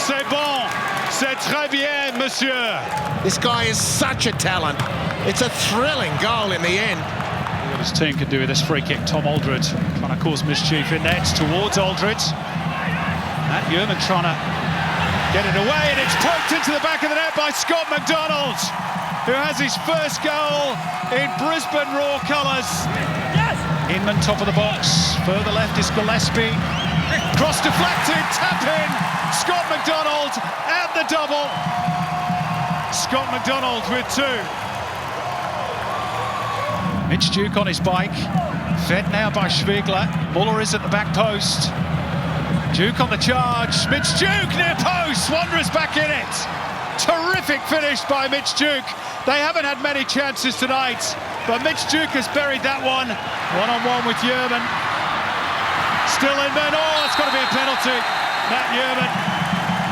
C'est bon, c'est très bien, monsieur. This guy is such a talent. It's a thrilling goal in the end. What his team can do with this free kick. Tom Aldred trying to cause mischief in nets towards Aldred. Matt Yeoman trying to get it away, and it's poked into the back of the net by Scott McDonald, who has his first goal in Brisbane Raw colours. Yes. Inman top of the box, further left is Gillespie. Cross deflected, tap in, Scott McDonald at the double. Scott McDonald with two. Mitch Duke on his bike, fed now by Schwegler. Muller is at the back post. Duke on the charge, Mitch Duke near post, Wanderers back in it. Terrific finish by Mitch Duke. They haven't had many chances tonight, but Mitch Duke has buried that one. One-on-one with Yeoman. Still Inman, oh, it's got to be a penalty. Matt Yeoman,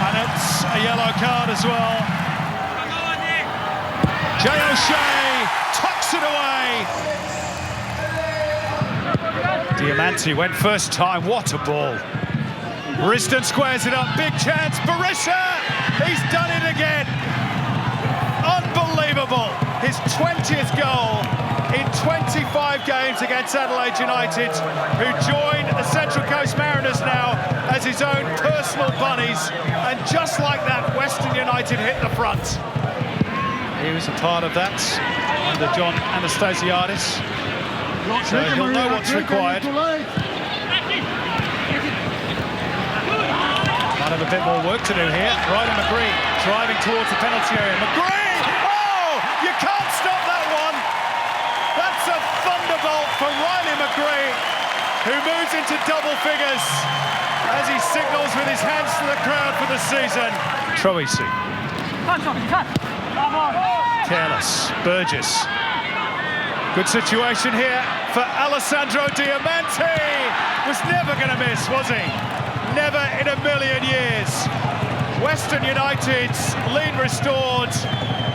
and it's a yellow card as well. Jay O'Shea tucks it away. Diamanti went first time, what a ball. Riston squares it up, big chance, Berisha! He's done it again. Unbelievable. His 20th goal in 25 games against Adelaide United, who join the Central Coast Mariners now as his own personal bunnies. And just like that, Western United hit the front. He was a part of that under John Anastasiadis. So he'll know what's required. Might have a bit more work to do here. Ryder McGree driving towards the penalty area. McGree! Oh! You can't stop that one! That's a thunderbolt for Riley McGree, who moves into double figures as he signals with his hands to the crowd for the season. Troisi. Careless. Burgess. Good situation here for Alessandro Diamanti. Was never going to miss, was he? Never in a million years. Western United's lead restored.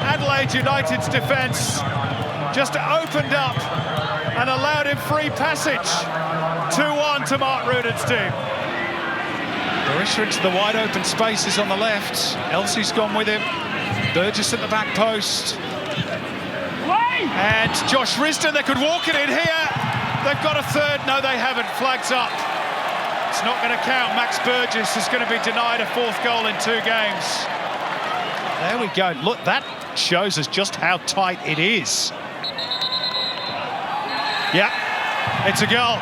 Adelaide United's defence just opened up and allowed him free passage. 2-1 to Mark Ruden's team. Berisha into the wide open spaces on the left. Elsie's gone with him. Burgess at the back post. And Josh Riston, they could walk it in here. They've got a third. No, they haven't. Flags up. It's not going to count. Max Burgess is going to be denied a fourth goal in 2 games. There we go. Look, that shows us just how tight it is. Yeah, it's a goal.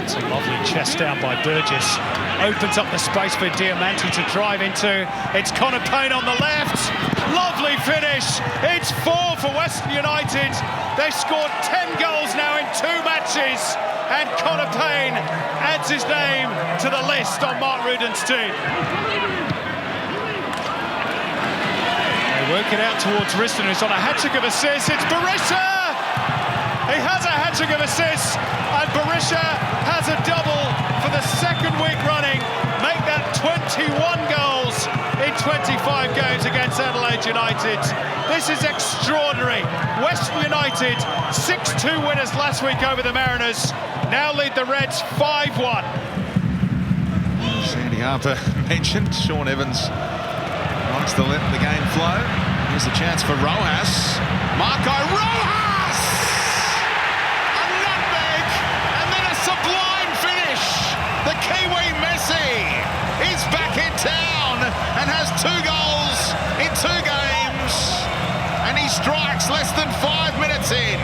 It's a lovely chest down by Burgess. Opens up the space for Diamanti to drive into. It's Connor Payne on the left. Lovely finish. It's 4 for Western United. They've scored 10 goals now in 2 matches. And Connor Payne adds his name to the list on Mark Ruden's team. They work it out towards Riston, who's on a hat-trick of assists. It's Berisha! He has a hat-trick of assists, and Berisha has a double for the 2nd week running. Make that 21 goals in 25 games against Adelaide United. This is extraordinary. Western United, 6-2 winners last week over the Mariners, now lead the Reds 5-1. Sandy Harper mentioned Sean Evans likes to let the game flow. Here's a chance for Rojas. Marco Rojas! A nutmeg, and then a sublime finish. The Kiwi Messi is back in town and has 2 goals in 2 games. And he strikes less than 5 minutes in.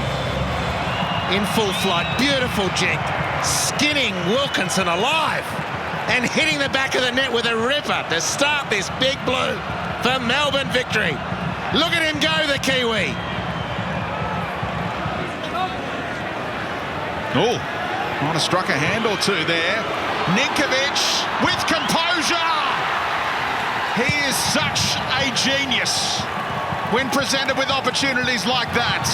In full flight, beautiful jig, skinning Wilkinson alive and hitting the back of the net with a ripper to start this big blue for Melbourne victory. Look at him go, the Kiwi. Oh, might have struck a hand or 2 there. Ninkovic with composure. He is such a genius when presented with opportunities like that.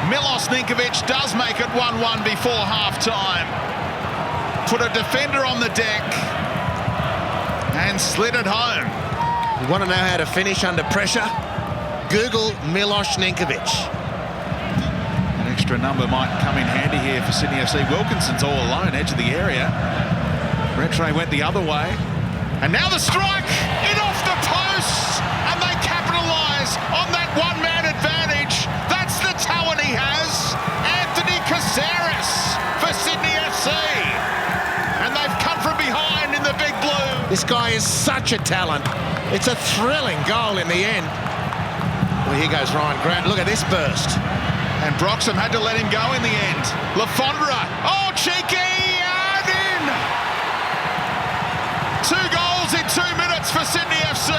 Milos Ninkovic does make it 1-1 before half-time. Put a defender on the deck and slid it home. You want to know how to finish under pressure? Google Milos Ninkovic. An extra number might come in handy here for Sydney FC. Wilkinson's all alone, edge of the area. Rattray went the other way. And now the strike! This guy is such a talent. It's a thrilling goal in the end. Well, here goes Ryan Grant. Look at this burst. And Broxham had to let him go in the end. Lafondra, oh, cheeky, and in! 2 goals in 2 minutes for Sydney FC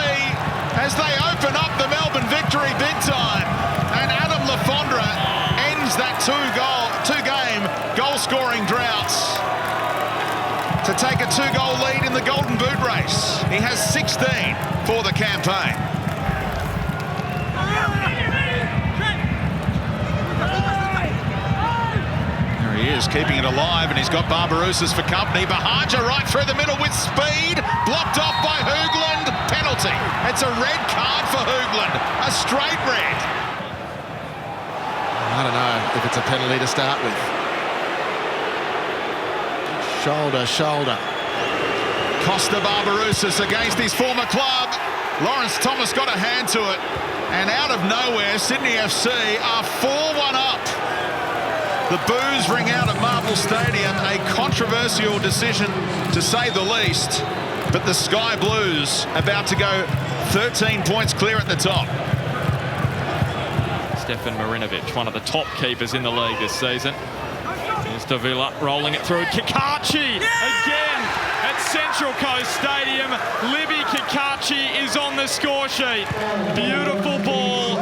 as they open up the Melbourne victory big time. And Adam Lafondra ends that two-game goal-scoring drought to take a 2-goal lead in the Golden Boot race. He has 16 for the campaign. He is keeping it alive, and he's got Barbarouses for company. Bahaja right through the middle with speed, blocked off by Hoogland. Penalty. It's a red card for Hoogland, a straight red. I don't know if it's a penalty to start with. Shoulder. Costa Barbarouses against his former club. Lawrence Thomas got a hand to it, and out of nowhere, Sydney FC are 4-1 up. The boos ring out at Marvel Stadium, a controversial decision to say the least, but the Sky Blues about to go 13 points clear at the top. Stefan Marinovic, one of the top keepers in the league this season. Here's Davila rolling it through. Kikachi again at Central Coast Stadium. Libby Kikachi is on the score sheet. Beautiful ball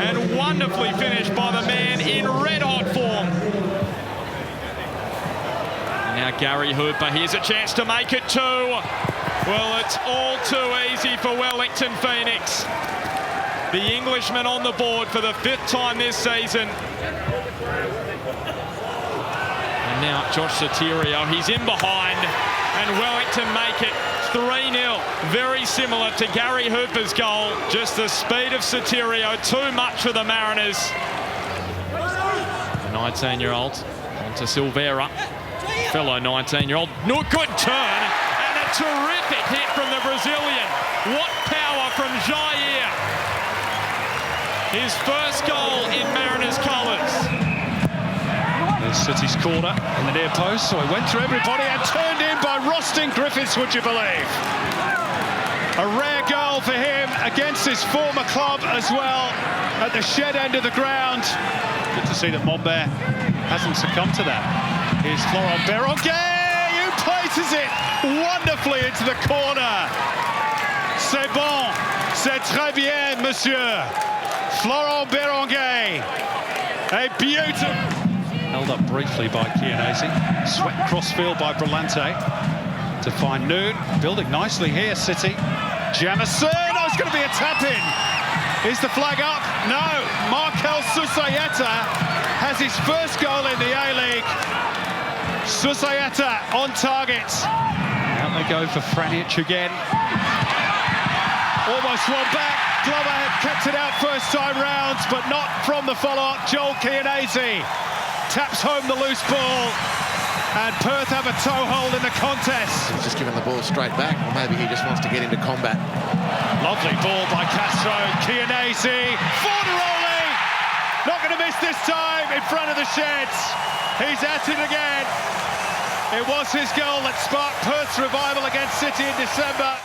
and wonderfully finished by the man in red-hot form. Now Gary Hooper, here's a chance to make it 2. Well, it's all too easy for Wellington Phoenix. The Englishman on the board for the 5th time this season. And now Josh Sotirio, he's in behind, and Wellington make it 3-0. Very similar to Gary Hooper's goal. Just the speed of Sotirio, too much for the Mariners. The 19-year-old onto Silvera. Fellow 19-year-old, no, good turn, and a terrific hit from the Brazilian. What power from Jair. His first goal in Mariners colours. There's City's corner in the near post, so he went through everybody and turned in by Rostin Griffiths, would you believe? A rare goal for him against his former club as well at the shed end of the ground. Good to see that Mombert hasn't succumbed to that. Here's Florent Berenguer, who places it wonderfully into the corner. C'est bon, c'est très bien, monsieur. Florent Berenguer, a beautiful. Held up briefly by Chianese. Swept crossfield by Brillante to find Noon. Building nicely here, City. Jamison, oh, it's going to be a tap-in. Is the flag up? No. Markel Susayeta has his first goal in the A-League. Susayeta on target. Out they go for Franic again. Almost one back. Glover had kept it out first time round, but not from the follow-up. Joel Chianese taps home the loose ball, and Perth have a toe hold in the contest. He's just giving the ball straight back, or maybe he just wants to get into combat. Lovely ball by Castro. Chianese, Forneroli, not going to miss this time in front of the sheds. He's at it again. It was his goal that sparked Perth's revival against City in December.